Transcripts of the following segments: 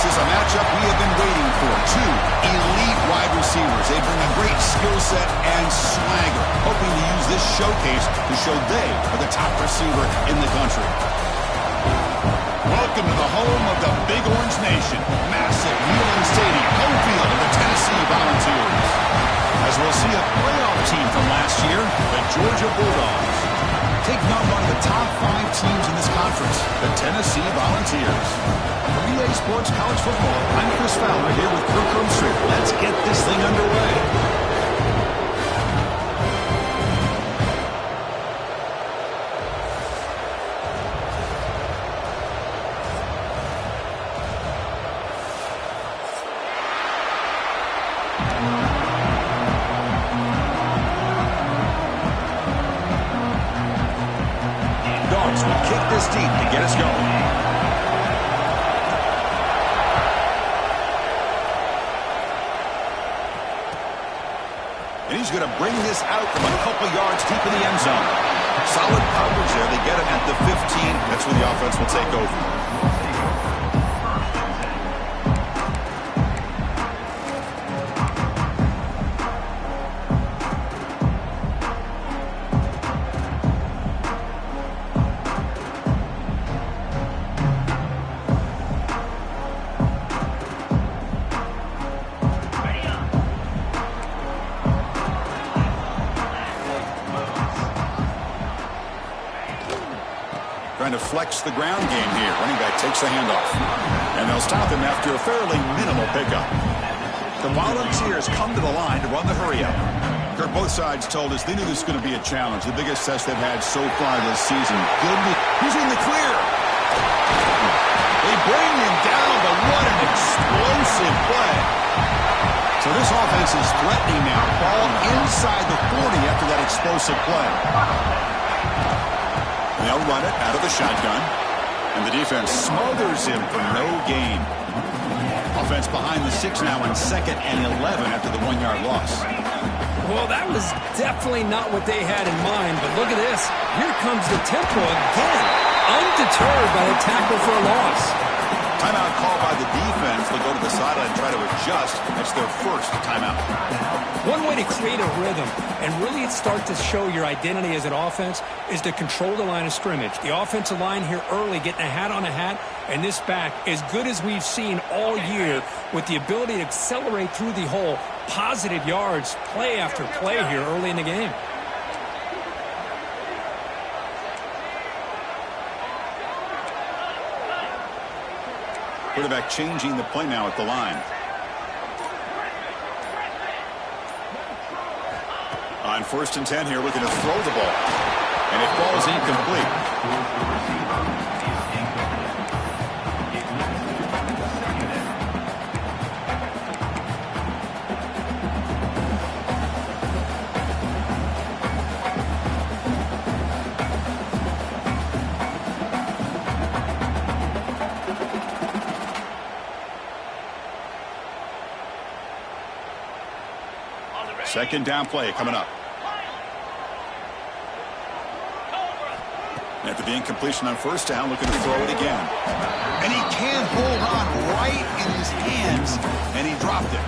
This is a matchup we have been waiting for. Two elite wide receivers. They bring a great skill set and swagger, hoping to use this showcase to show they are the top receiver in the country. Welcome to the home of the Big Orange Nation. Massive Neyland Stadium, home field of the Tennessee Volunteers. As we'll see a playoff team from last year, the Georgia Bulldogs. Taking on one of the top 5 teams in this conference, the Tennessee Volunteers. For EA Sports College Football, I'm Chris Fowler here with Kirk Herbstreit. Let's get this thing underway. Dogs will kick this deep to get us going. And he's going to bring this out from a couple yards deep in the end zone. Solid coverage there. They get him at the 15. That's where the offense will take over. Trying to flex the ground game here. Running back takes the handoff. And they'll stop him after a fairly minimal pickup. The Volunteers come to the line to run the hurry-up. Both sides told us they knew this was going to be a challenge. The biggest test they've had so far this season. He's in the clear. They bring him down, but what an explosive play. So this offense is threatening now. Ball inside the 40 after that explosive play. They'll run it out of the shotgun. And the defense smothers him for no gain. Offense behind the 6 now on 2nd and 11 after the 1-yard loss. Well, that was definitely not what they had in mind. But look at this. Here comes the tempo again. Undeterred by the tackle for a loss. Timeout called by the defense. They'll go to the sideline and try to adjust. That's their first timeout. One way to create a rhythm and really start to show your identity as an offense is to control the line of scrimmage. The offensive line here early getting a hat on a hat, and this back as good as we've seen all year with the ability to accelerate through the hole. Positive yards, play after play here early in the game. Quarterback changing the play now at the line. On 1st and 10 here, looking to throw the ball. And it falls incomplete. Second down play coming up. After the incompletion on 1st down, looking to throw it again. And he can't hold on right in his hands, and he dropped it.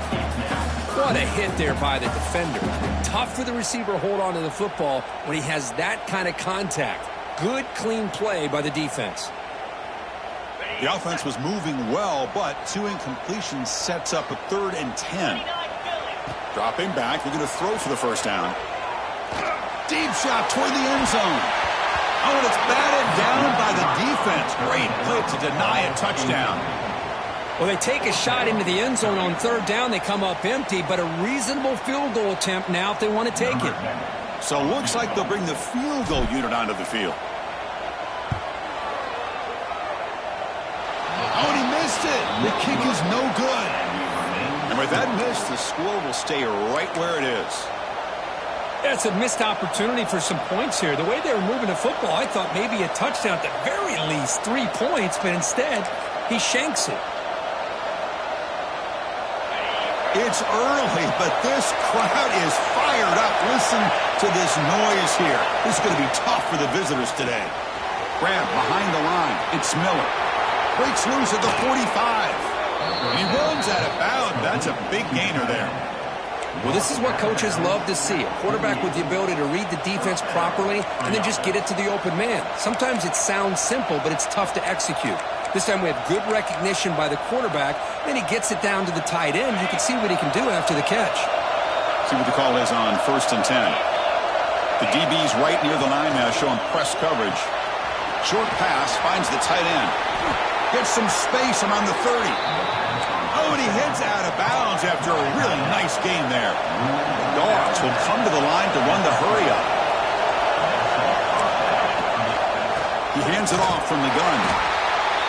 What a hit there by the defender. Tough for the receiver to hold on to the football when he has that kind of contact. Good, clean play by the defense. The offense was moving well, but 2 incompletions sets up a 3rd and 10. Dropping back, looking to throw for the 1st down. Deep shot toward the end zone. Oh, and it's batted down by the defense. Great play to deny a touchdown. Well, they take a shot into the end zone on 3rd down. They come up empty, but a reasonable field goal attempt now if they want to take it. So looks like they'll bring the field goal unit onto the field. Oh, and he missed it. The kick is no good. And with that miss, the score will stay right where it is. That's a missed opportunity for some points here. The way they were moving the football, I thought maybe a touchdown at the very least, 3 points, but instead, he shanks it. It's early, but this crowd is fired up. Listen to this noise here. This is going to be tough for the visitors today. Grab behind the line. It's Miller. Breaks loose at the 45. And he runs out of bounds. That's a big gainer there. Well, this is what coaches love to see. A quarterback with the ability to read the defense properly and then just get it to the open man. Sometimes it sounds simple, but it's tough to execute. This time we have good recognition by the quarterback. Then he gets it down to the tight end. You can see what he can do after the catch. See what the call is on 1st and 10. The DB's right near the line now, showing press coverage. Short pass, finds the tight end. Gets some space around the 30. Oh, and he heads out of bounds after a really nice game there. The Dogs will come to the line to run the hurry up. He hands it off from the gun.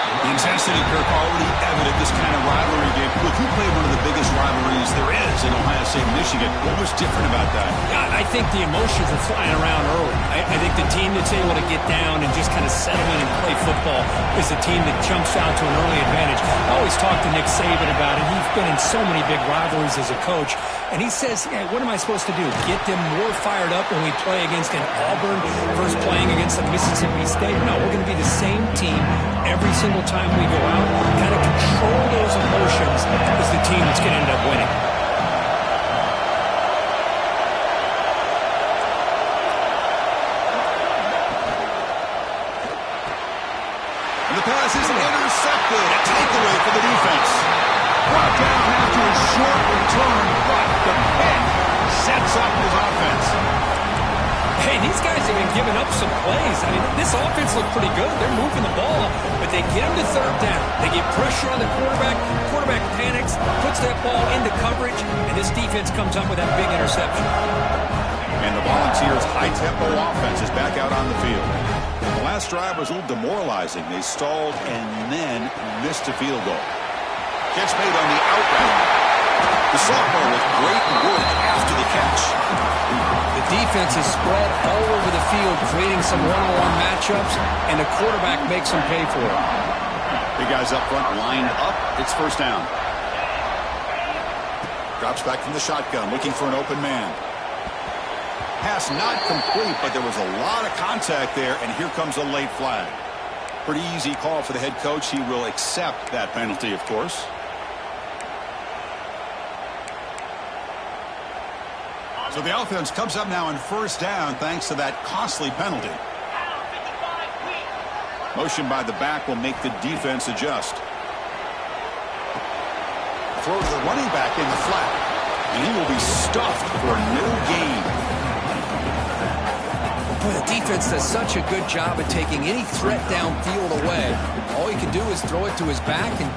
The intensity, Kirk, already evident this kind of rivalry game. Look, who played one of the biggest rivalries there is in Ohio State, Michigan? What was different about that? I think the emotions are flying around early. I think the team that's able to get down and just kind of settle in and play football is the team that jumps out to an early advantage. I always talk to Nick Saban about it. He's been in so many big rivalries as a coach. And he says, yeah, what am I supposed to do? Get them more fired up when we play against an Auburn versus playing against a Mississippi State? No, we're going to be the same team every single time we go out. Kind of control those emotions as the team that's going to end up winning. And the pass is intercepted. A takeaway for the defense. Brought down after a short return, but the pick sets up his offense. Hey, these guys have been giving up some plays. I mean, this offense looked pretty good. They're moving the ball, but they get him to 3rd down. They get pressure on the quarterback. Quarterback panics, puts that ball into coverage, and this defense comes up with that big interception. And the Volunteers' high-tempo offense is back out on the field. The last drive was a little demoralizing. They stalled and then missed a field goal. Catch made on the out route. The sophomore with great work after the catch. The defense is spread all over the field, creating some one-on-one matchups, and the quarterback makes them pay for it. Big guys up front lined up. It's 1st down. Drops back from the shotgun, looking for an open man. Pass not complete, but there was a lot of contact there, and here comes a late flag. Pretty easy call for the head coach. He will accept that penalty, of course. So the offense comes up now in 1st down thanks to that costly penalty. Motion by the back will make the defense adjust. Throw to the running back in the flat, and he will be stuffed for no gain. Boy, the defense does such a good job at taking any threat downfield away. All you can do is throw it to his back, and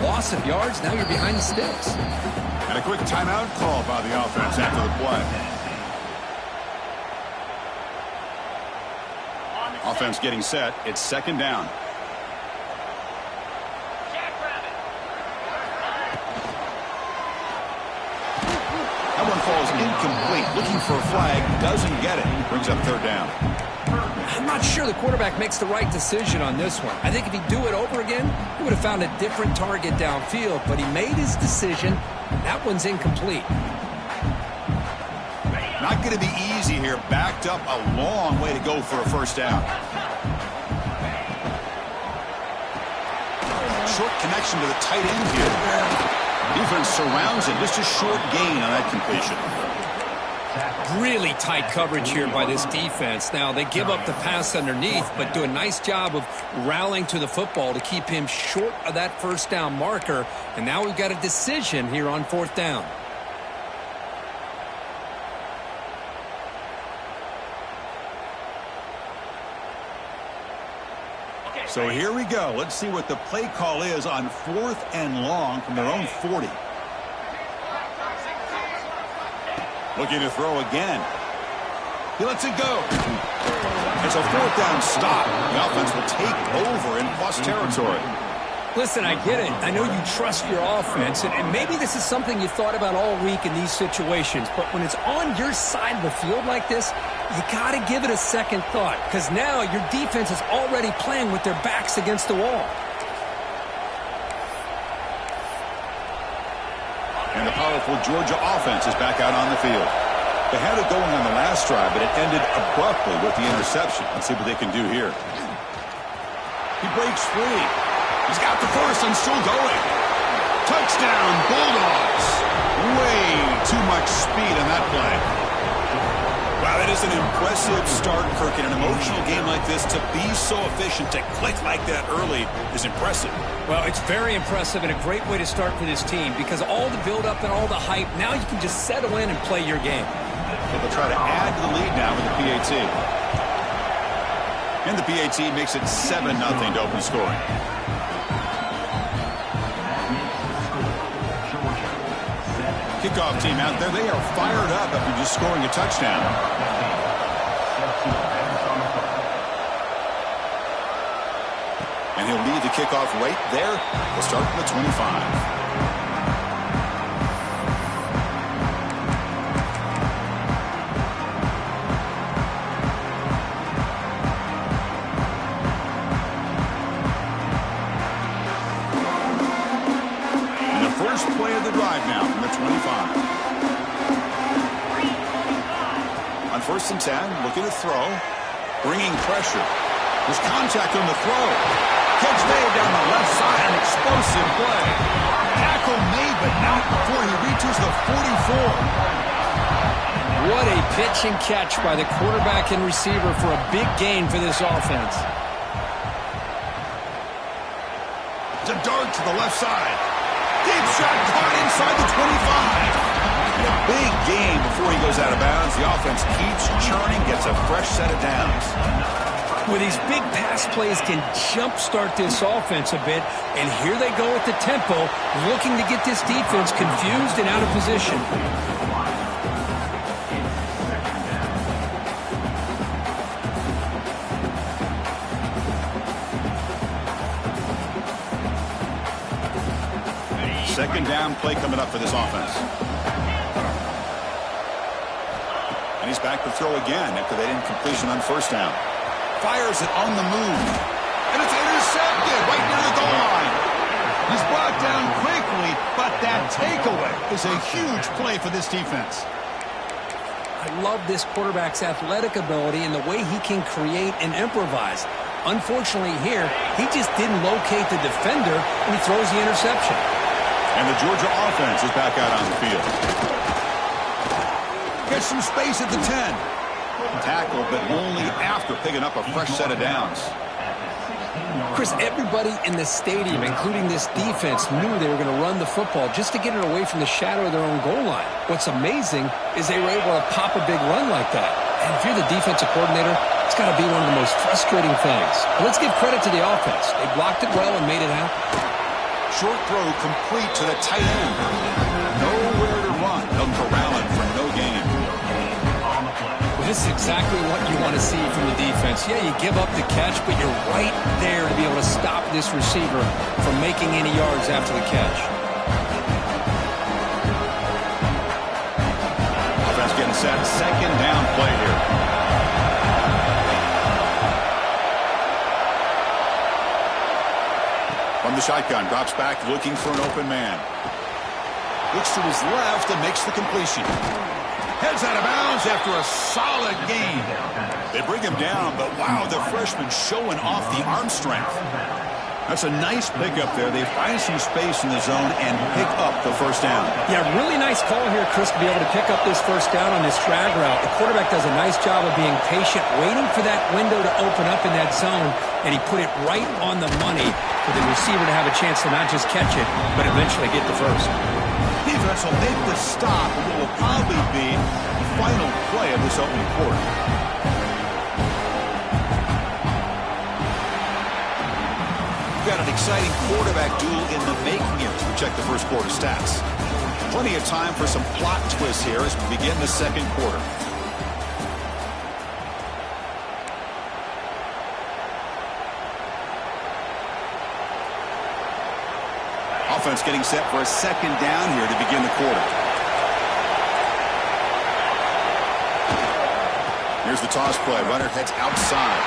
loss of yards, now you're behind the sticks. And a quick timeout call by the offense after the play. Offense getting set. It's 2nd down. That one falls incomplete. Looking for a flag. Doesn't get it. Brings up 3rd down. I'm not sure the quarterback makes the right decision on this one. I think if he'd do it over again, he would have found a different target downfield, but he made his decision. That one's incomplete. Not going to be easy here. Backed up a long way to go for a 1st down. Short connection to the tight end here. Defense surrounds him. Just a short gain on that completion. Really tight coverage here by this defense. Now, they give up the pass underneath, but do a nice job of rallying to the football to keep him short of that 1st down marker. And now we've got a decision here on 4th down. So here we go. Let's see what the play call is on 4th and long from their own 40. Looking to throw again. He lets it go. It's a 4th down stop. The offense will take over in plus territory. Listen, I get it. I know you trust your offense, and maybe this is something you thought about all week in these situations, but when it's on your side of the field like this, you got to give it a second thought, because now your defense is already playing with their backs against the wall. And the powerful Georgia offense is back out on the field. They had it going on the last drive, but it ended abruptly with the interception. Let's see what they can do here. He breaks free. He's got the 1st and still going. Touchdown, Bulldogs. Way too much speed in that play. Wow, that is an impressive start, Kirk. In an emotional game like this, to be so efficient, to click like that early is impressive. Well, it's very impressive and a great way to start for this team because all the build-up and all the hype, now you can just settle in and play your game. They'll try to add to the lead now with the PAT. And the PAT makes it 7-0 to open scoring. Kickoff team out there, they are fired up after just scoring a touchdown. And he'll lead the kickoff right there. We'll start from the 25. Play of the drive now from the 25. On 1st and 10, looking to throw. Bringing pressure. There's contact on the throw. Catch made down the left side. An explosive play. Tackle made, but not before he reaches the 44. What a pitch and catch by the quarterback and receiver for a big gain for this offense. It's a dart to the left side. Deep shot caught inside the 25. And a big gain before he goes out of bounds. The offense keeps churning, gets a fresh set of downs. Well, these big pass plays can jumpstart this offense a bit. And here they go at the tempo, looking to get this defense confused and out of position. Second down play coming up for this offense. And he's back to throw again after that incompletion on 1st down. Fires it on the move. And it's intercepted right near the goal line. He's brought down quickly, but that takeaway is a huge play for this defense. I love this quarterback's athletic ability and the way he can create and improvise. Unfortunately here, he just didn't locate the defender, and he throws the interception. And the Georgia offense is back out on the field. Gets some space at the 10. Tackle, but only after picking up a fresh set of downs. Chris, everybody in the stadium, including this defense, knew they were going to run the football just to get it away from the shadow of their own goal line. What's amazing is they were able to pop a big run like that. And if you're the defensive coordinator, it's got to be one of the most frustrating things. But let's give credit to the offense. They blocked it well and made it happen. Short throw complete to the tight end. Nowhere to run. They'll corral it for no gain. Well, this is exactly what you want to see from the defense. Yeah, you give up the catch, but you're right there to be able to stop this receiver from making any yards after the catch. Offense getting set. Second down play here. From the shotgun, drops back, looking for an open man. Looks to his left and makes the completion. Heads out of bounds after a solid gain. They bring him down, but wow, the freshman showing off the arm strength. That's a nice pickup there. They find some space in the zone and pick up the 1st down. Yeah, really nice call here, Chris, to be able to pick up this 1st down on this drag route. The quarterback does a nice job of being patient, waiting for that window to open up in that zone, and he put it right on the money for the receiver to have a chance to not just catch it, but eventually get the 1st. Defense will make the stop, and it will probably be the final play of this opening quarter. We've got an exciting quarterback duel in the making here as we check the 1st quarter stats. Plenty of time for some plot twists here as we begin the 2nd quarter. Offense getting set for a 2nd down here to begin the quarter. Here's the toss play. Runner heads outside.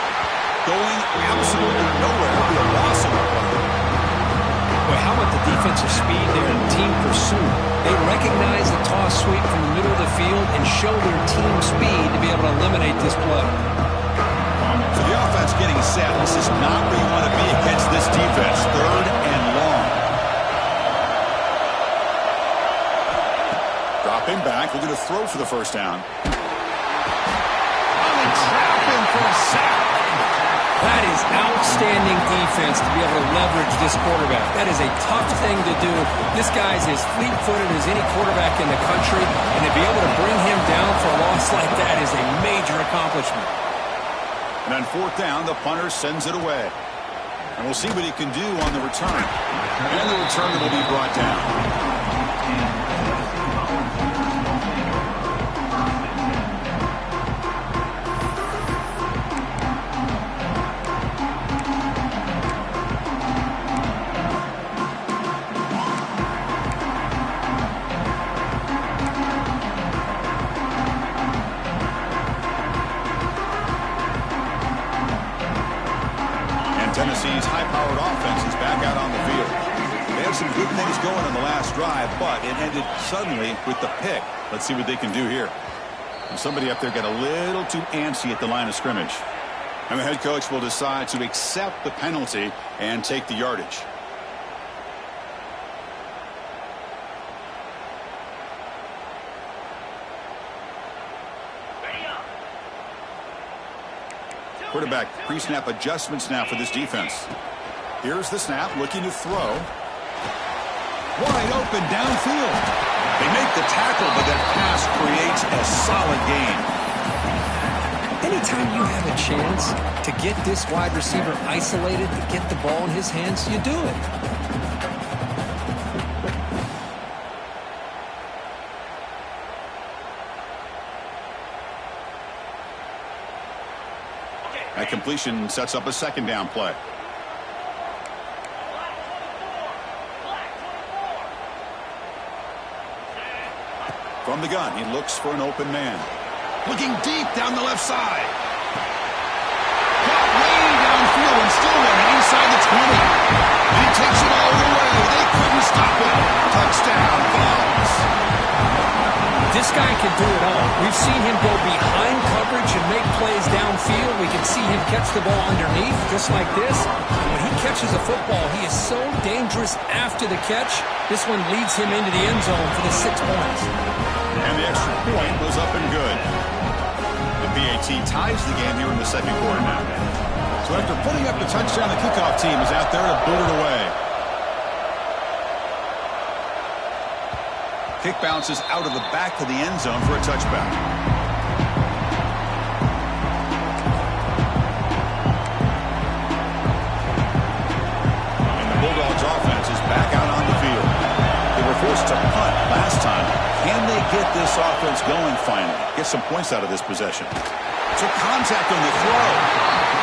Going absolutely nowhere. It'll be a loss of the play. Well, how about the defensive speed there and team pursuit? They recognize the toss sweep from the middle of the field and show their team speed to be able to eliminate this play. So the offense getting set. This is not where you want to be against this defense. 3rd and long. looking to throw for the first down. Trap him for a sack. That is outstanding defense to be able to leverage this quarterback. That is a tough thing to do. This guy's as fleet-footed as any quarterback in the country, and to be able to bring him down for a loss like that is a major accomplishment. And on fourth down, the punter sends it away. And we'll see what he can do on the return. And the return will be brought down. Tennessee's high-powered offense is back out on the field. They had some good things going on the last drive, but it ended suddenly with the pick. Let's see what they can do here. And somebody up there got a little too antsy at the line of scrimmage. And the head coach will decide to accept the penalty and take the yardage. Quarterback pre-snap adjustments now for this defense. Here's the snap, looking to throw. Wide open downfield. They make the tackle, but that pass creates a solid gain. Anytime you have a chance to get this wide receiver isolated, to get the ball in his hands, you do it. That completion sets up a second down play. From the gun, he looks for an open man. Looking deep down the left side. Got way downfield and still running inside the 20. And he takes it all the way. They couldn't stop it. Touchdown, Vols. This guy can do it all. We've seen him go behind coverage and make plays downfield. We can see him catch the ball underneath, just like this. When he catches a football, he is so dangerous after the catch. This one leads him into the end zone for the 6 points. And the extra point was up and good. The PAT ties the game here in the second quarter now. So after putting up the touchdown, the kickoff team is out there to boot it away. Kick bounces out of the back of the end zone for a touchback. And the Bulldogs offense is back out on the field. They were forced to punt last time. Can they get this offense going finally? Get some points out of this possession. Took contact on the throw.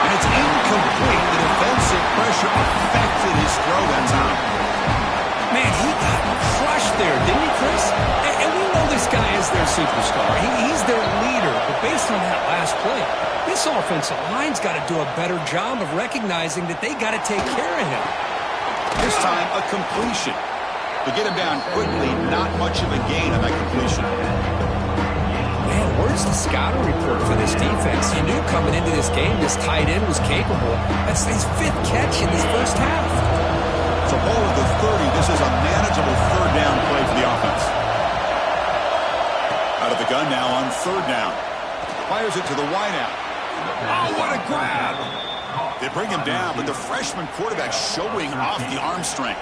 And it's incomplete. The defensive pressure affected his throw that time. Man, he got crushed there, didn't he, Chris? And we know this guy is their superstar. He's their leader. But based on that last play, this offensive line's got to do a better job of recognizing that they got to take care of him. This time, a completion. To get him down quickly, not much of a gain on that completion. Man, where's the scouting report for this defense? You knew coming into this game this tight end was capable. That's his 5th catch in this first half. So ball at the 30. This is a manageable third down play for the offense. Out of the gun now on third down. Fires it to the wideout. Oh, what a grab! They bring him down, but the freshman quarterback showing off the arm strength.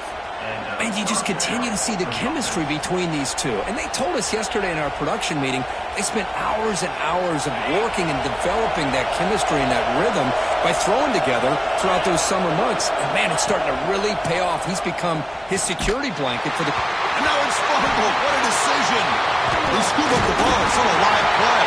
And you just continue to see the chemistry between these two. And they told us yesterday in our production meeting, they spent hours and hours of working and developing that chemistry and that rhythm by throwing together throughout those summer months. And, man, it's starting to really pay off. He's become his security blanket for the... And now it's fumbled. What a decision. They scoop up the ball. It's still a live play.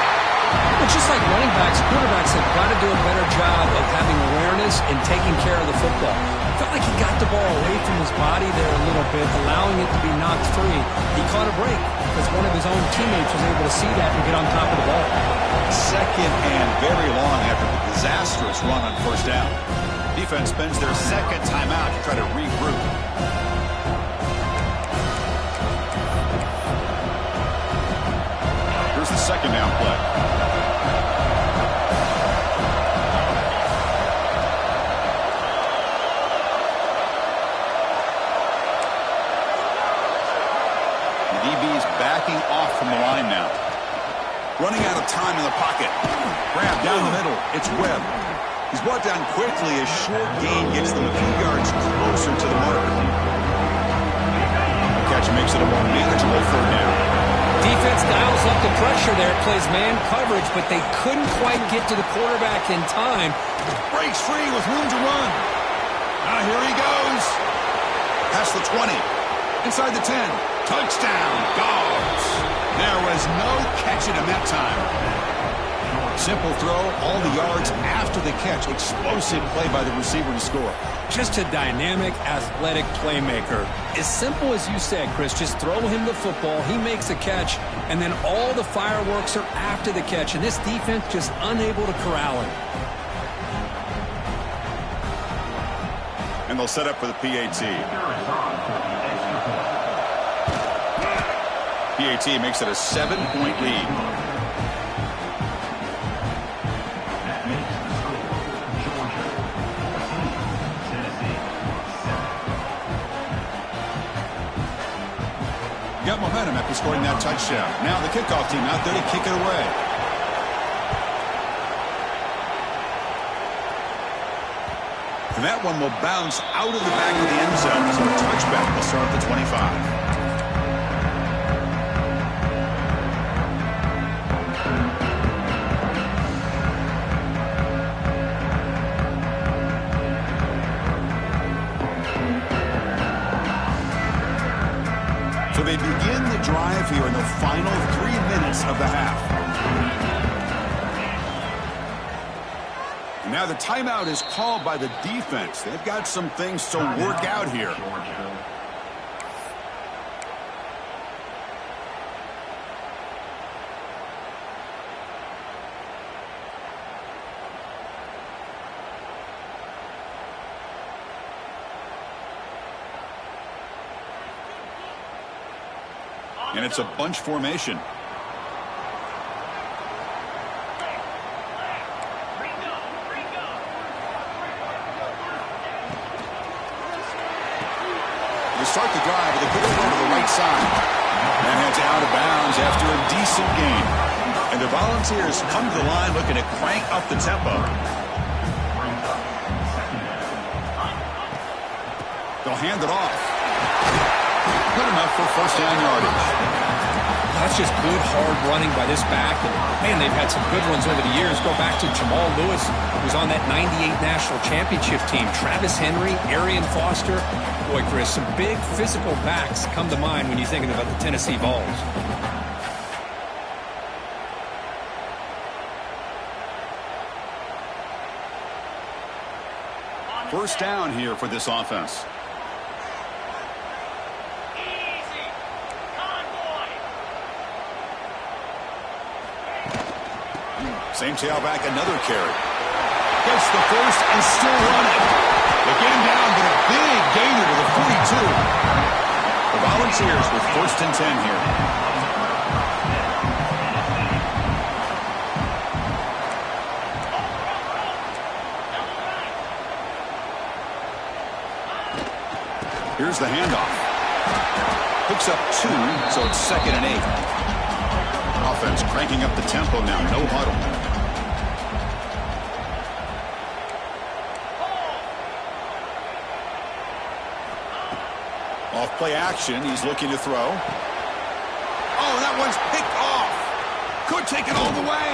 But just like running backs, quarterbacks have got to do a better job of having awareness and taking care of the football. Felt like he got the ball away from his body there a little bit, allowing it to be knocked free. He caught a break because one of his own teammates was able to see that and get on top of the ball. Second and very long after the disastrous run on first down. Defense spends their second timeout to try to regroup. Here's the second down play. DB's back backing off from the line now. Running out of time in the pocket. Grab down the middle. It's Webb. He's brought down quickly as short gain gets them a few yards closer to the marker. The catch makes it a more manageable third down. Defense dials up the pressure there, plays man coverage, but they couldn't quite get to the quarterback in time. Breaks free with room to run. Now here he goes. Past the 20. Inside the 10. Touchdown, Dogs. There was no catching him that time. Simple throw, all the yards after the catch. Explosive play by the receiver to score. Just a dynamic, athletic playmaker. As simple as you said, Chris, just throw him the football, he makes a catch, and then all the fireworks are after the catch, and this defense just unable to corral him. And they'll set up for the PAT. PAT makes it a 7-point lead. Got momentum after scoring that touchdown. Now the kickoff team out there to kick it away. And that one will bounce out of the back of the end zone. So a touchback will start at the 25. So they begin the drive here in the final 3 minutes of the half. And now the timeout is called by the defense. They've got some things to work out here. And it's a bunch formation. They start the drive with a good throw to the right side. And heads out of bounds after a decent gain. And the Volunteers come to the line looking to crank up the tempo. They'll hand it off. Good enough for first down yardage. That's just good, hard running by this back. And, man, they've had some good ones over the years. Go back to Jamal Lewis, who was on that 98 National Championship team. Travis Henry, Arian Foster. Boy, Chris, some big physical backs come to mind when you're thinking about the Tennessee Vols. First down here for this offense. Same tailback, another carry. Gets the first and still running. They get him down, but a big gainer to the 42. The Volunteers with first and 10 here. Here's the handoff. Picks up 2, so it's 2nd and 8. Offense cranking up the tempo now, no huddle. Off play action, he's looking to throw. Oh, that one's picked off. Could take it all the way.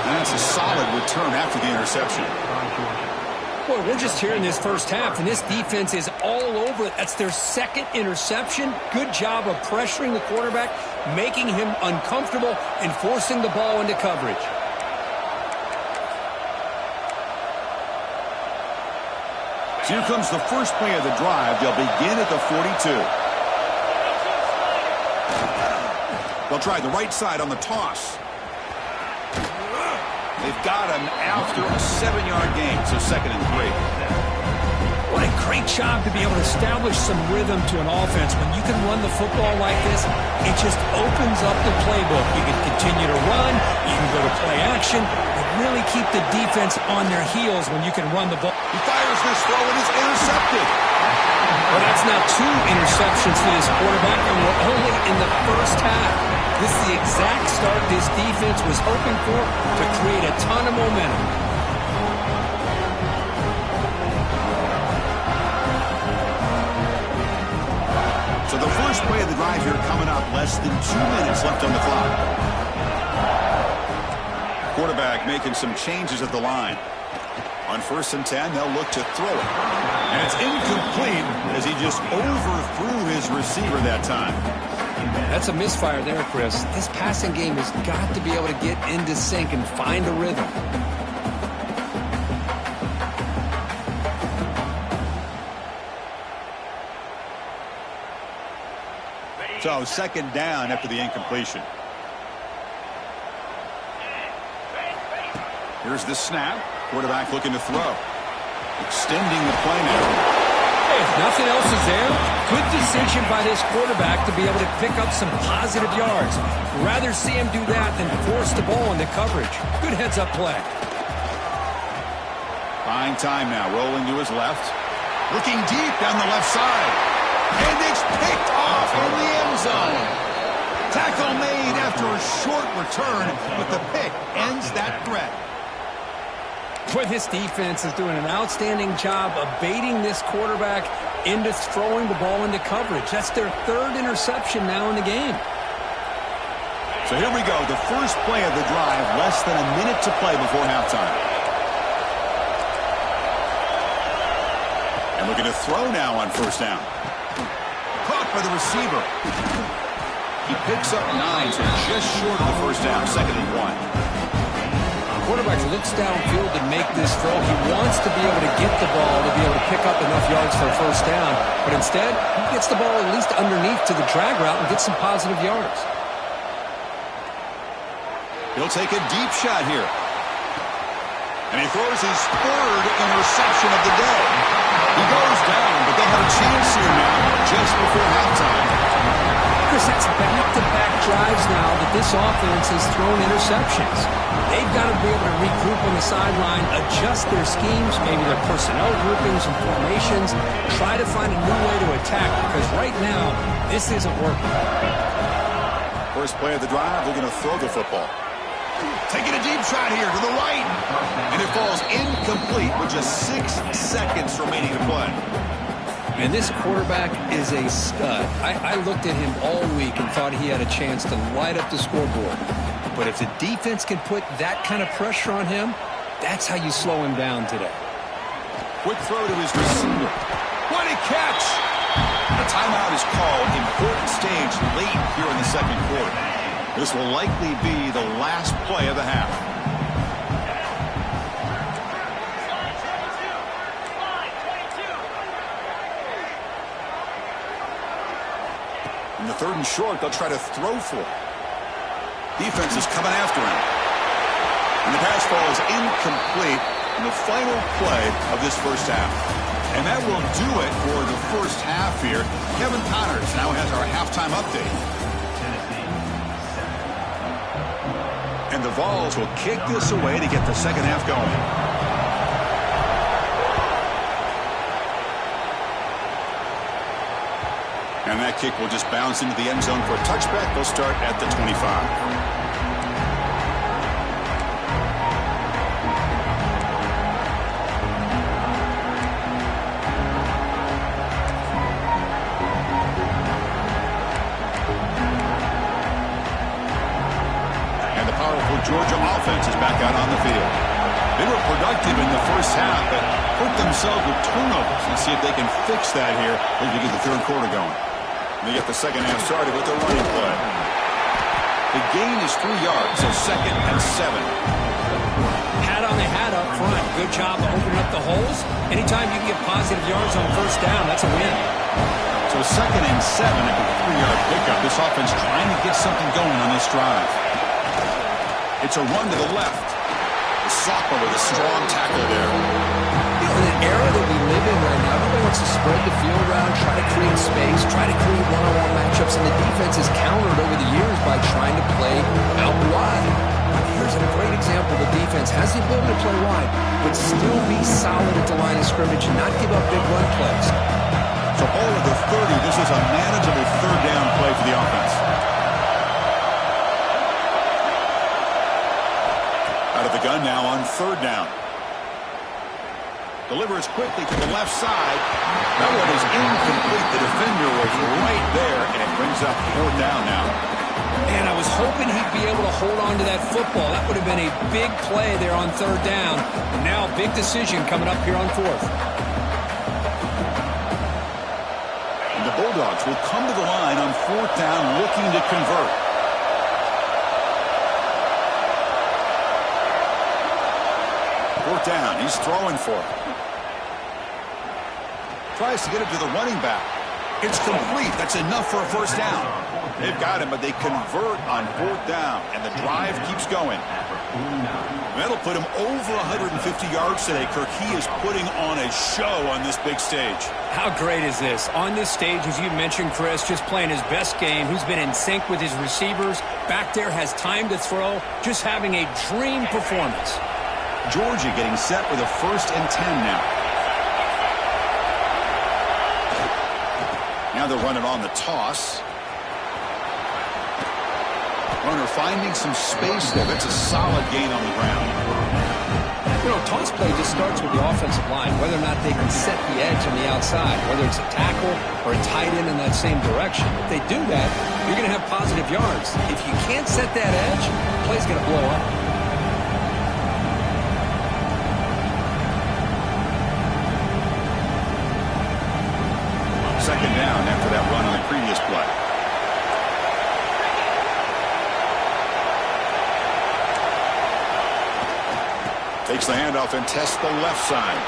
And that's a solid return after the interception. Boy, we're just here in this first half, and this defense is all over it. That's their 2nd interception. Good job of pressuring the quarterback, making him uncomfortable, and forcing the ball into coverage. So here comes the first play of the drive. They'll begin at the 42. They'll try the right side on the toss. They've got him after a 7-yard gain, so 2nd and 3. What a great job to be able to establish some rhythm to an offense. When you can run the football like this, it just opens up the playbook. You can continue to run, you can go to play action, but really keep the defense on their heels when you can run the ball. He fires this throw and it's intercepted. Well, that That's now 2 interceptions for this quarterback, and we're only in the first half. This is the exact start this defense was hoping for to create a ton of momentum. So the first play of the drive here coming up, less than 2 minutes left on the clock. Quarterback making some changes at the line. On 1st and 10, they'll look to throw it. And it's incomplete as he just overthrew his receiver that time. That's a misfire there, Chris. This passing game has got to be able to get into sync and find a rhythm. So 2nd down after the incompletion. Here's the snap. Quarterback looking to throw. Extending the play now. Hey, if nothing else is there, good decision by this quarterback to be able to pick up some positive yards. Rather see him do that than force the ball into coverage. Good heads-up play. Buying time now. Rolling to his left. Looking deep down the left side. And it's picked off in the end zone. Tackle made after a short return, but the pick ends that threat. Boy, this defense is doing an outstanding job of baiting this quarterback into throwing the ball into coverage. That's their 3rd interception now in the game. So here we go. The first play of the drive, less than a minute to play before halftime. And looking to throw now on 1st down. Caught by the receiver. He picks up 9, so just short of the 1st down, 2nd and 1. Quarterback looks downfield to make this throw. He wants to be able to get the ball to be able to pick up enough yards for a 1st down, but instead, he gets the ball at least underneath to the drag route and gets some positive yards. He'll take a deep shot here. And he throws his 3rd interception of the day. He goes down, but they'll have a chance here now just before halftime. Chris, that's back-to-back drives now that this offense has thrown interceptions. They've got to be able to regroup on the sideline, adjust their schemes, maybe their personnel groupings and formations, try to find a new way to attack, because right now, this isn't working. First play of the drive, they're going to throw the football. Taking a deep shot here to the right. And it falls incomplete with just 6 seconds remaining to play. And this quarterback is a stud. I looked at him all week and thought he had a chance to light up the scoreboard. But if the defense can put that kind of pressure on him, that's how you slow him down today. Quick throw to his receiver. What a catch! A timeout is called. Important stage late here in the 2nd quarter. This will likely be the last play of the half. In the 3rd and short, they'll try to throw for it. Defense is coming after him. And the pass falls incomplete in the final play of this 1st half. And that will do it for the 1st half here. Kevin Connors now has our halftime update. And the Vols will kick this away to get the 2nd half going. And that kick will just bounce into the end zone for a touchback. They'll start at the 25. Georgia offense is back out on the field. They were productive in the 1st half, but hurt themselves with turnovers. Let's see if they can fix that here as we get the 3rd quarter going. They get the 2nd half started with their running play. The gain is 3 yards, so 2nd and 7. Hat on the hat up front. Good job of opening up the holes. Anytime you can get positive yards on 1st down, that's a win. So 2nd and 7 after the 3-yard pickup. This offense trying to get something going on this drive. It's a run to the left. The sophomore with a strong tackle there. You know, in an era that we live in right now, everybody wants to spread the field around, try to create space, try to create one-on-one matchups, and the defense has countered over the years by trying to play out wide. Here's a great example. The defense has the ability to play wide, but still be solid at the line of scrimmage and not give up big run plays. So all of the was a manageable third down play for the offense. Out of the gun now on third down. Delivers quickly to the left side. That one is incomplete. The defender was right there, and it brings up fourth down now. And I was hoping he'd be able to hold on to that football. That would have been a big play there on third down. And now big decision coming up here on fourth. And the Bulldogs will come to the line on fourth down looking to convert. Fourth down. He's throwing for it. Tries to get it to the running back. It's complete. That's enough for a first down. They've got him, but they convert on fourth down, and the drive keeps going. That'll put him over 150 yards today, Kirk. He is putting on a show on this big stage. How great is this? On this stage, as you mentioned, Chris, just playing his best game. He's been in sync with his receivers. Back there, has time to throw. Just having a dream performance. Georgia getting set with a 1st and 10 now. Now they're running on the toss. Runner finding some space there. That's a solid gain on the ground. You know, toss play just starts with the offensive line, whether or not they can set the edge on the outside, whether it's a tackle or a tight end in that same direction. If they do that, you're going to have positive yards. If you can't set that edge, the play's going to blow up. Second down after that run on the previous play. Takes the handoff and tests the left side.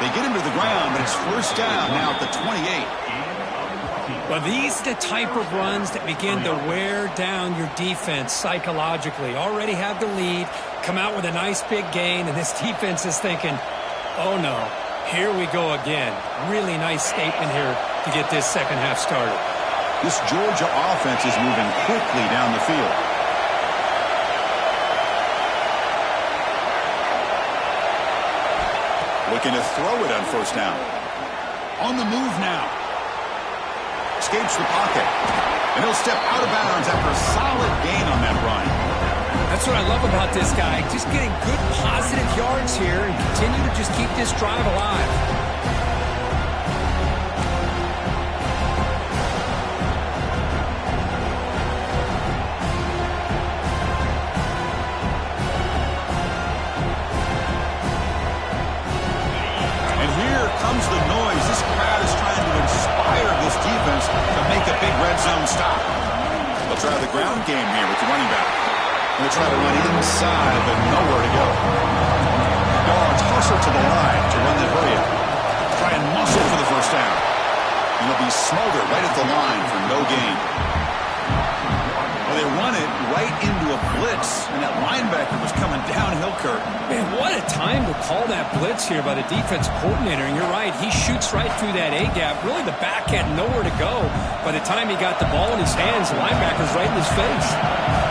They get him to the ground, but it's first down now at the 28. Well, these are the type of runs that begin to wear down your defense psychologically. Already have the lead, come out with a nice big gain, and this defense is thinking, oh no, here we go again. Really nice statement here to get this second half started. This Georgia offense is moving quickly down the field. Looking to throw it on first down. On the move now. Escapes the pocket. And he'll step out of bounds after a solid gain on that run. That's what I love about this guy. Just getting good positive yards here and continue to just keep this drive alive. Comes the noise. This crowd is trying to inspire this defense to make a big red zone stop. They'll try the ground game here with the running back. They'll try to run inside, but nowhere to go. Dogs hustle to the line to run the hurry up. Try and muscle for the first down. And they'll be smothered right at the line for no gain. Well, they run it right into a blitz, and that linebacker was coming downhill, Kirk. Man, what a time to call that blitz here by the defense coordinator. And you're right, he shoots right through that A-gap. Really, the back had nowhere to go. By the time he got the ball in his hands, the linebacker's right in his face.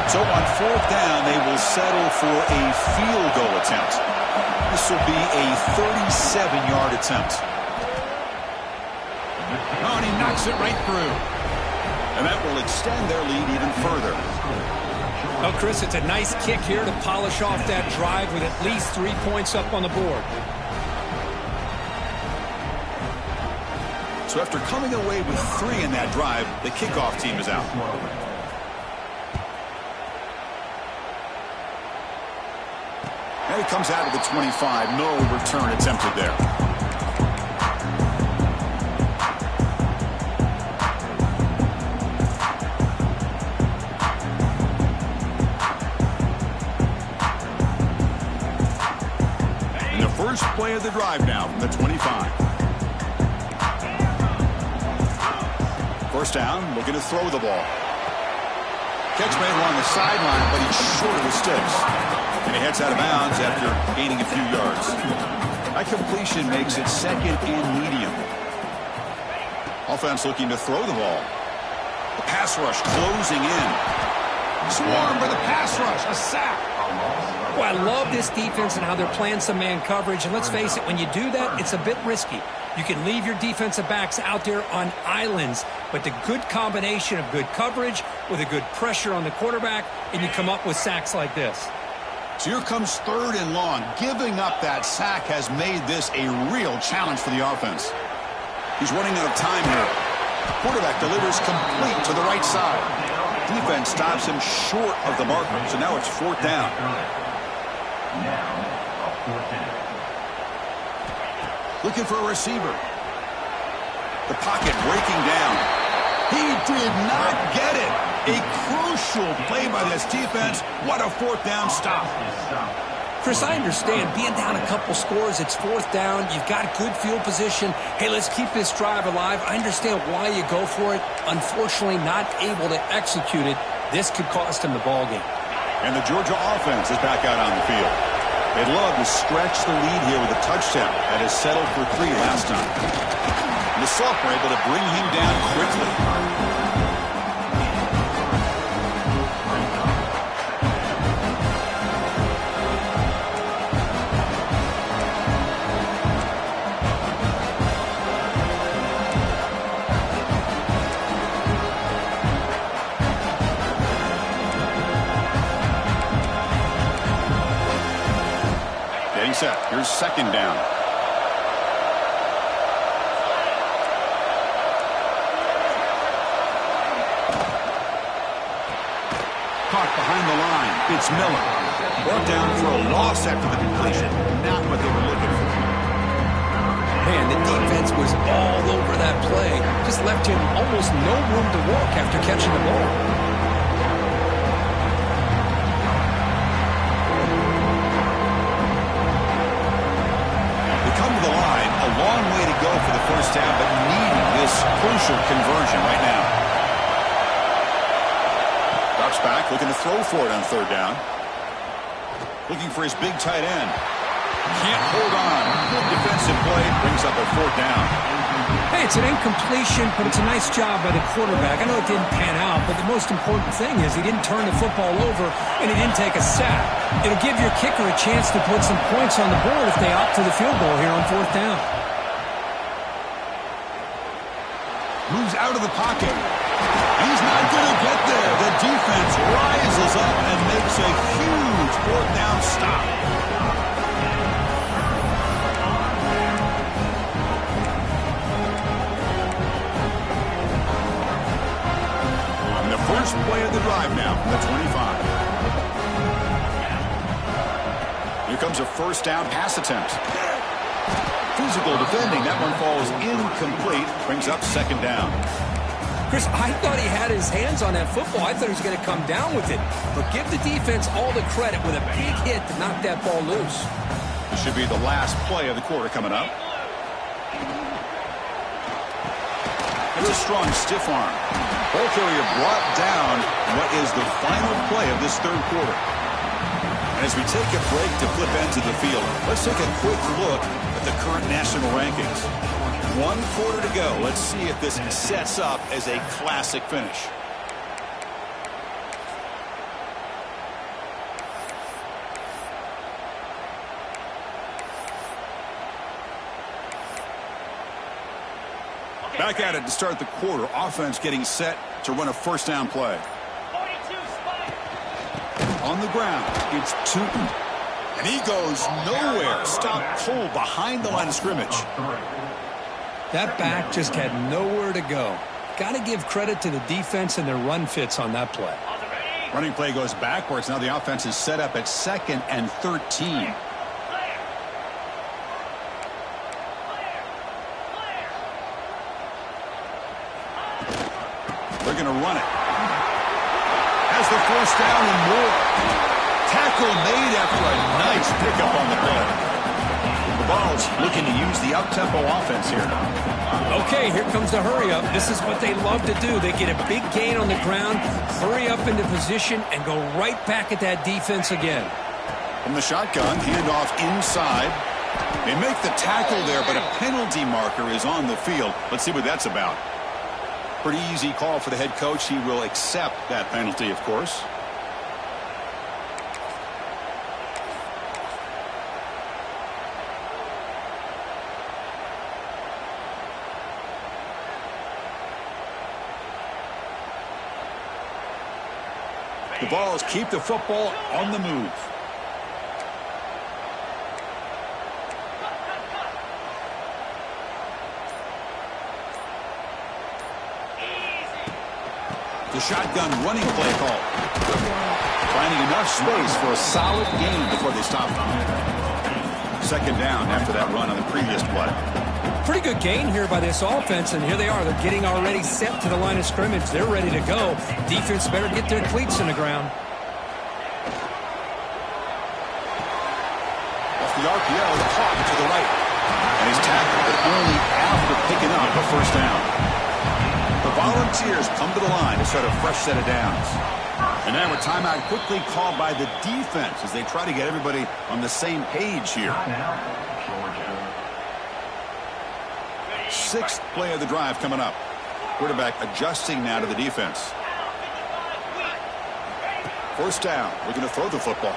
So on fourth down, they will settle for a field goal attempt. This will be a 37-yard attempt. Oh, and he knocks it right through. And that will extend their lead even further. Well, Chris, it's a nice kick here to polish off that drive with at least 3 points up on the board. So after coming away with 3 in that drive, the kickoff team is out. And he comes out of the 25. No return attempted there. First play of the drive now from the 25. First down, looking to throw the ball. Catch made along the sideline, but he's short of the sticks. And he heads out of bounds after gaining a few yards. That completion makes it second and medium. Offense looking to throw the ball. The pass rush closing in. Swarm for the pass rush, a sack. Well, I love this defense and how they're playing some man coverage. And let's face it, when you do that, it's a bit risky. You can leave your defensive backs out there on islands, but the good combination of good coverage with a good pressure on the quarterback, and you come up with sacks like this. So here comes 3rd and long. Giving up that sack has made this a real challenge for the offense. He's running out of time here. Quarterback delivers complete to the right side. Defense stops him short of the marker, so now it's 4th down. Looking for a receiver. The pocket breaking down. He did not get it. A crucial play by this defense. What a 4th down stop. Chris, I understand being down a couple scores, it's 4th down, you've got good field position. Hey, let's keep this drive alive. I understand why you go for it. Unfortunately, not able to execute it. This could cost him the ball game. And the Georgia offense is back out on the field. They'd love to stretch the lead here with a touchdown that has settled for 3 last time. And the sophomore able to bring him down quickly. Set. Here's 2nd down. Caught behind the line. It's Miller. Brought down for a loss after the completion. Not what they were looking for. Man, the defense was all over that play. Just left him almost no room to walk after catching the ball. A long way to go for the 1st down, but needing this crucial conversion right now. Drops back, looking to throw for it on 3rd down. Looking for his big tight end. Can't hold on. Good defensive play. Brings up a 4th down. Hey, it's an incompletion, but it's a nice job by the quarterback. I know it didn't pan out, but the most important thing is he didn't turn the football over and he didn't take a sack. It'll give your kicker a chance to put some points on the board if they opt to the field goal here on 4th down. Moves out of the pocket. He's not going to get there. The defense rises up and makes a huge 4th down stop. And the first play of the drive now from the 25. Here comes a 1st down pass attempt. Physical defending. That one falls incomplete. Brings up 2nd down. Chris, I thought he had his hands on that football. I thought he was going to come down with it. But give the defense all the credit with a big hit to knock that ball loose. This should be the last play of the quarter coming up. It's a strong stiff arm. Ball carrier brought down what is the final play of this 3rd quarter. And as we take a break to flip ends of the field, let's take a quick look at the current national rankings. 1 quarter to go. Let's see if this sets up as a classic finish. Back at it to start the quarter. Offense getting set to run a 1st down play. On the ground, it's Tootin. And he goes nowhere. Stopped cold behind the line of scrimmage. That back just had nowhere to go. Got to give credit to the defense and their run fits on that play. Running play goes backwards. Now the offense is set up at 2nd and 13. They're going to run it. Has the 1st down and more. Tackle made after a nice pickup on the play. The Vols looking to use the up-tempo offense here. Okay, here comes the hurry-up. This is what they love to do. They get a big gain on the ground, hurry up into position, and go right back at that defense again. From the shotgun, handoff inside. They make the tackle there, but a penalty marker is on the field. Let's see what that's about. Pretty easy call for the head coach. He will accept that penalty, of course. The Vols keep the football on the move. The shotgun running play call. Finding enough space for a solid gain before they stop. Second down after that run on the previous play. Pretty good gain here by this offense, and here they are. They're getting already set to the line of scrimmage. They're ready to go. Defense better get their cleats in the ground. Off the RPO, the clock to the right. And he's tackled, but only after picking up a first down. The Volunteers come to the line to start a fresh set of downs. And now a timeout quickly called by the defense as they try to get everybody on the same page here. Sixth play of the drive coming up. Quarterback adjusting now to the defense. First down. We're going to throw the football.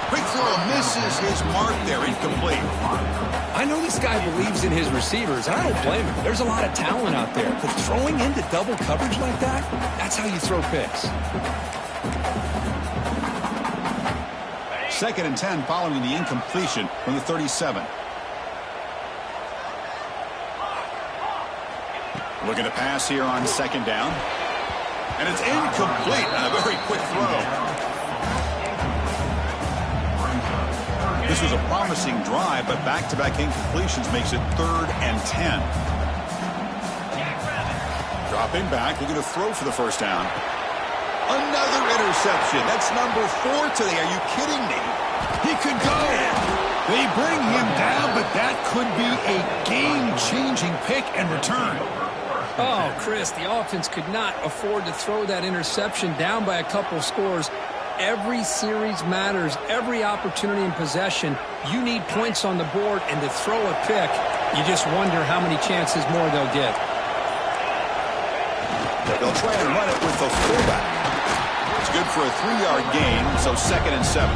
Quick throw misses his mark there. Incomplete. I know this guy believes in his receivers, and I don't blame him. There's a lot of talent out there, but throwing into double coverage like that, that's how you throw picks. Second and 10 following the incompletion from the 37. Looking to pass here on second down. And it's incomplete on a very quick throw. This was a promising drive, but back-to-back incompletions makes it 3rd and 10. Dropping back, looking to throw for the first down. Another interception. That's number 4 today. Are you kidding me? He could go. They bring him down, but that could be a game-changing pick and return. Oh, Chris, the offense could not afford to throw that interception down by a couple scores. Every series matters. Every opportunity in possession, you need points on the board, and to throw a pick, you just wonder how many chances more they'll get. They'll try and run it with the fullback. It's good for a 3-yard gain, so 2nd and 7.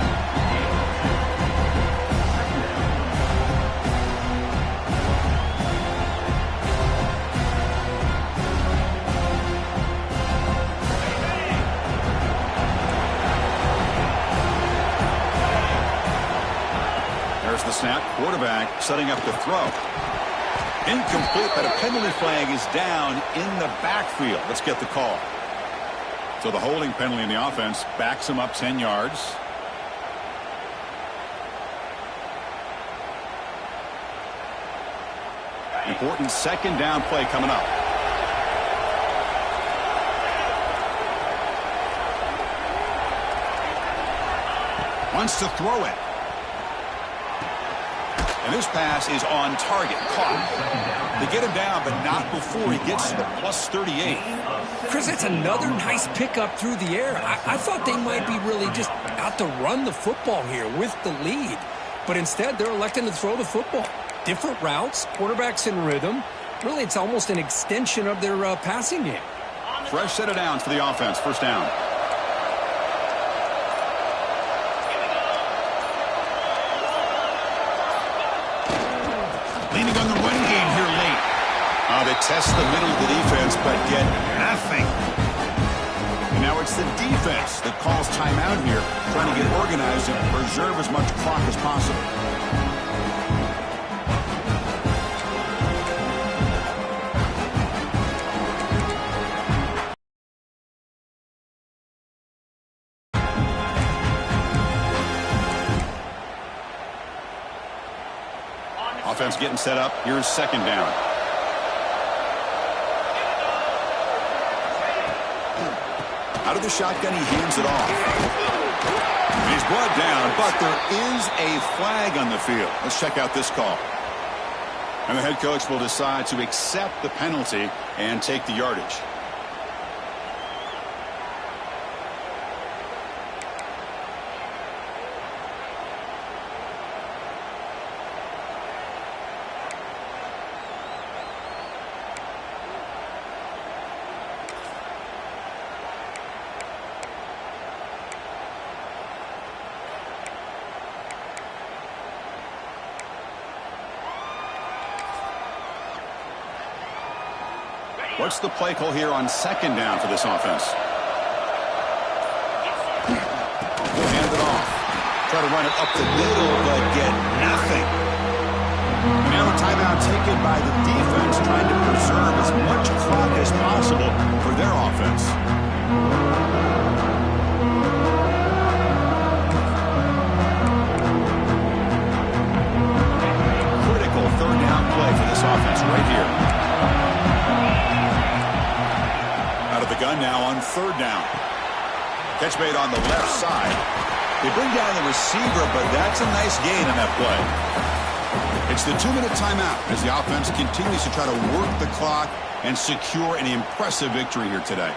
The snap, quarterback setting up the throw. Incomplete, but a penalty flag is down in the backfield. Let's get the call. So the holding penalty in the offense backs him up 10 yards. Important second down play coming up. Wants to throw it. And this pass is on target. Caught. They get him down, but not before he gets to the plus 38. Chris, that's another nice pickup through the air. I thought they might be really just out to run the football here with the lead. But instead, they're electing to throw the football. Different routes, quarterbacks in rhythm. Really, it's almost an extension of their passing game. Fresh set of downs for the offense. First down. Leaning on the run game here late. They test the middle of the defense, but get nothing. And now it's the defense that calls timeout here, trying to get organized and preserve as much clock as possible. Offense getting set up. Here's second down. Out of the shotgun, he hands it off. And he's brought down, but there is a flag on the field. Let's check out this call. And the head coach will decide to accept the penalty and take the yardage. What's the play call here on second down for this offense? try to run it up the middle, but get nothing. Now a timeout taken by the defense, trying to preserve as much clock as possible for their offense. Critical third down play for this offense right here. Out of the gun now on third down. Catch made on the left side. They bring down the receiver, but that's a nice gain on that play. It's the 2-minute timeout as the offense continues to try to work the clock and secure an impressive victory here today.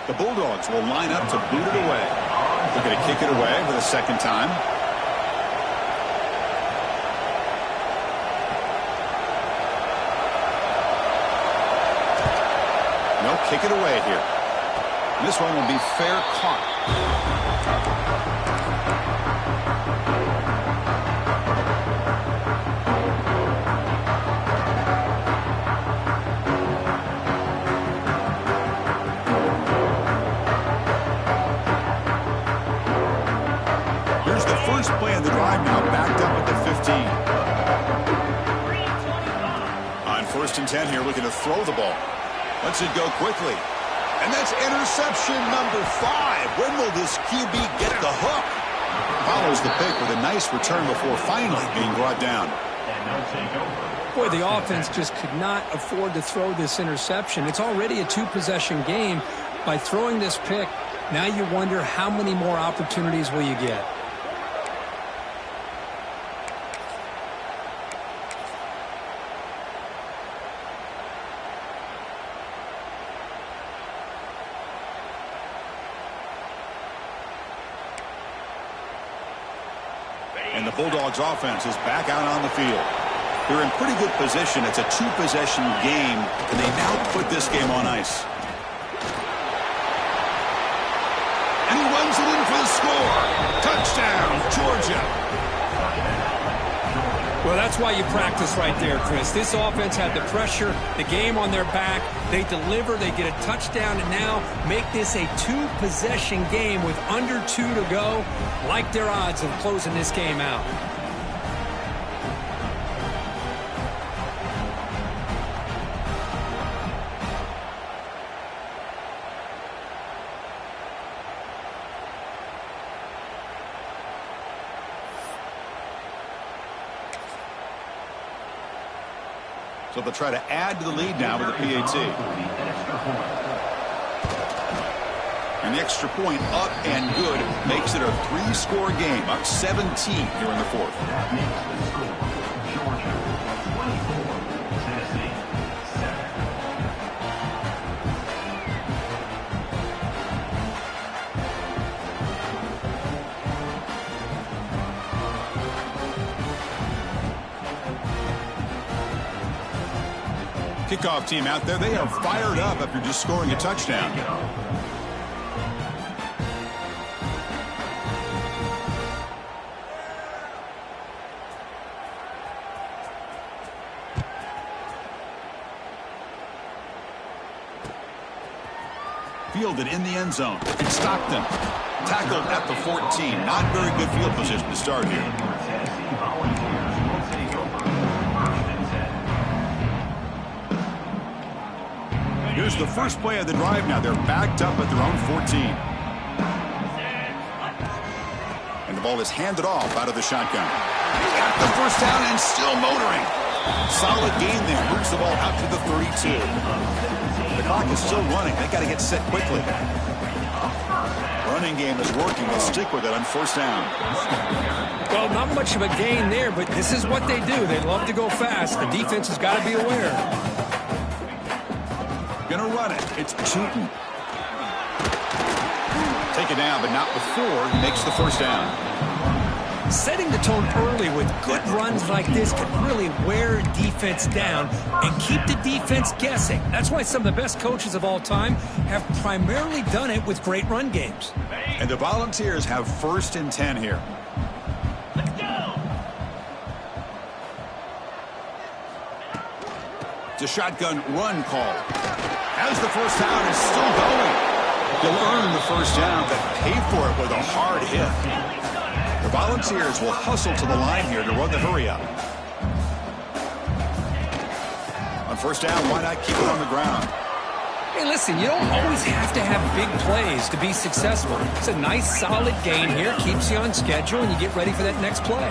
The Bulldogs will line up to boot it away. They're going to kick it away for the second time. No, kick it away here. This one will be fair caught. Here's the first play of the drive now, backed up at the 15. On 1st and 10 here, looking to throw the ball. Lets it go quickly. And that's interception number 5. When will this QB get the hook? Follows the pick with a nice return before finally being brought down. Boy, the offense just could not afford to throw this interception. It's already a 2-possession game. By throwing this pick, now you wonder how many more opportunities will you get. And the Bulldogs offense is back out on the field. They're in pretty good position. It's a 2-possession game, and they now put this game on ice. And he runs it in for the score. Touchdown, Georgia. Well, that's why you practice right there, Chris. This offense had the pressure, the game on their back. They deliver, they get a touchdown, and now make this a 2-possession game with under 2 to go. Like their odds of closing this game out. So they'll try to add to the lead now with the PAT. And the extra point up and good makes it a 3-score game, up 17 here in the 4th. Kickoff team out there, they are fired up after just scoring a touchdown. Fielded in the end zone. It's Stockton. Tackled at the 14. Not very good field position to start here. Here's the first play of the drive now. They're backed up at their own 14. And the ball is handed off out of the shotgun. He's got the first down and still motoring. Solid gain there. Moves the ball out to the 32. The clock is still running. They got to get set quickly. Running game is working. They'll stick with it on 1st down. Well, not much of a gain there, but this is what they do. They love to go fast. The defense has got to be aware. Gonna run it. It's Chutin. Take it down, but not before he makes the 1st down. Setting the tone early with good runs like this can really wear a defense down and keep the defense guessing. That's why some of the best coaches of all time have primarily done it with great run games. And the Volunteers have 1st and 10 here. The shotgun run call. As the first down is still going. They'll earn the first down, but pay for it with a hard hit. The Volunteers will hustle to the line here to run the hurry-up. On first down, why not keep it on the ground? Hey, listen, you don't always have to have big plays to be successful. It's a nice, solid gain here, keeps you on schedule, and you get ready for that next play.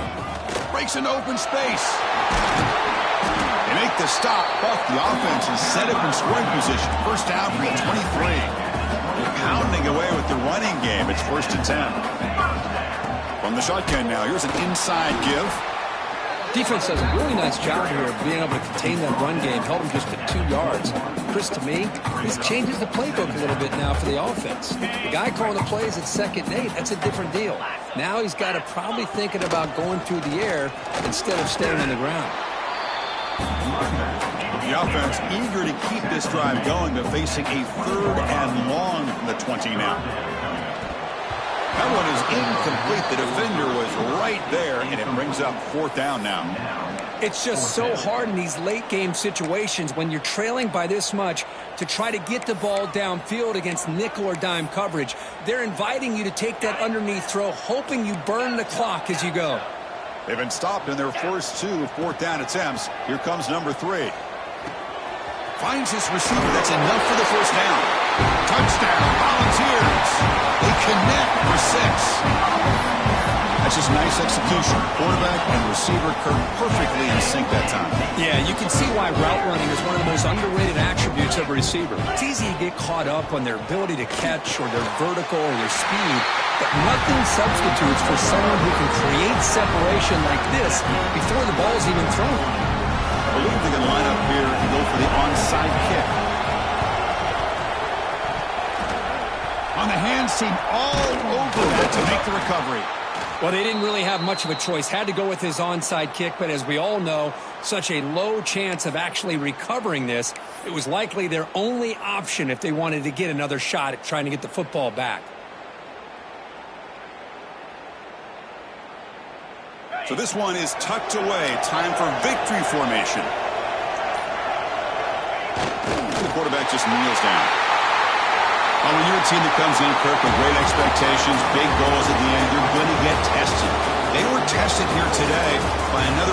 Breaks into open space. They make the stop, but the offense is set up in scoring position. First down from the 23. Pounding away with the running game. It's 1st and 10. From the shotgun now, here's an inside give. Defense does a really nice job here of being able to contain that run game, held them just at 2 yards. Chris, to me, this changes the playbook a little bit now for the offense. The guy calling the plays at 2nd and 8, that's a different deal. Now he's got to probably thinking about going through the air instead of staying on the ground. The offense eager to keep this drive going, but facing a 3rd and long from the 20 now. That one is incomplete. The defender was right there, and it brings up 4th down now. It's just so hard in these late-game situations when you're trailing by this much to try to get the ball downfield against nickel or dime coverage. They're inviting you to take that underneath throw, hoping you burn the clock as you go. They've been stopped in their first 2 4th down attempts. Here comes number 3. Finds his receiver. That's enough for the first down. Touchdown, Volunteers. They connect for 6. That's just nice execution. Quarterback and receiver perfectly in sync that time. Yeah, you can see why route running is one of the most underrated attributes of a receiver. It's easy to get caught up on their ability to catch or their vertical or their speed, but nothing substitutes for someone who can create separation like this before the ball's even thrown. I believe they can line up here and go for the onside kick. On the hands team all over that to make the recovery. Well, they didn't really have much of a choice. Had to go with his onside kick, but as we all know, such a low chance of actually recovering this. It was likely their only option if they wanted to get another shot at trying to get the football back. So this one is tucked away. Time for victory formation. The quarterback just kneels down. When you're a team that comes in, Kirk, with great expectations, big goals at the end, you're going to get tested. They were tested here today by another